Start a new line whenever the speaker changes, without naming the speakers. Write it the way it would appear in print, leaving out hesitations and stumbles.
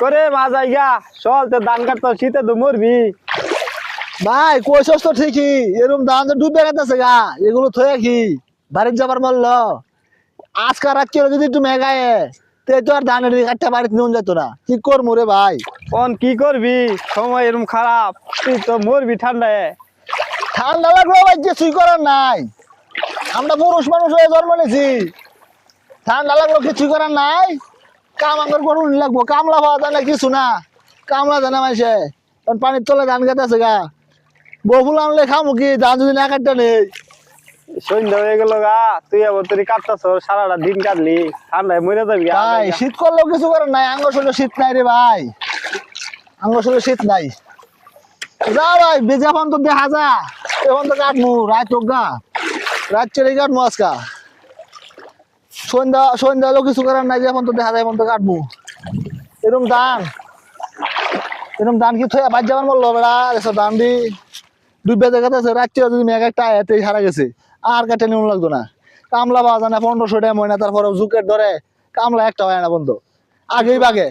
করে মা জায়গা চল তো ধান কাটতো শীতে তো মরবি।
ভাই কইছস তো ঠিকই, এরকম ধান তো ডুবে গেছে গা, এগুলো থয়ে কি বাড়ির যাবার মল্ল। আজকাল রাত কেউ যদি একটু মেঘায় তে তো আর ধানের একটা বাড়িতে নুন যেত না, কি করবো রে ভাই।
কোন কি করবি, সময় এরকম খারাপ, তুই তো মরবি ঠান্ডায়।
ঠান্ডা লাগলেও ভাই কিছুই করার নাই, আমরা পুরুষ মানুষ হয়ে জন্ম নিয়েছি, ঠান্ডা লাগলেও কিছুই করার নাই। কাম আমার করুন লাগবো, কামলা পাওয়া যায় না কিছু না, কামলা জানা মাইসে পানির তলে ধান খেতে আছে গা, বহুল আনলে খামু কি ধান যদি না কাটতে নেই।
সন্ধ্যা হয়ে গেল গা, তুই আবার তুই কাটতাছ সারাটা দিন কাটলি, ঠান্ডায় মরে যাবি গা।
ভাই শীত করলেও কিছু করার নাই, আঙ্গ শরীরে শীত নাই রে ভাই, আঙ্গ শরীরে শীত নাই। যা ভাই বেজা ফোন তো দেখা যা, এখন তো কাটমু রাত হোক গা, রাত চলে কাটমু আজকা, সন্ধ্যা সন্ধ্যা হলেও কিছু করার নাই, যখন তো দেখা যায় এখন তো কাটমু। এরকম ধান, এরকম ধান কি থয়ে বাদ যাবার বললো বেড়া এসব ধান দি ডুবে দেখাতে আছে, রাত্রে যদি মেঘ একটা আয়াতেই হারা গেছে, আর কাটে নিউন লাগতো না। কামলা পাওয়া যায় না, 1500 টাকা ময়না, তারপরে জুকের ধরে কামলা একটা হয় না বন্ধু, আগেই বাগে।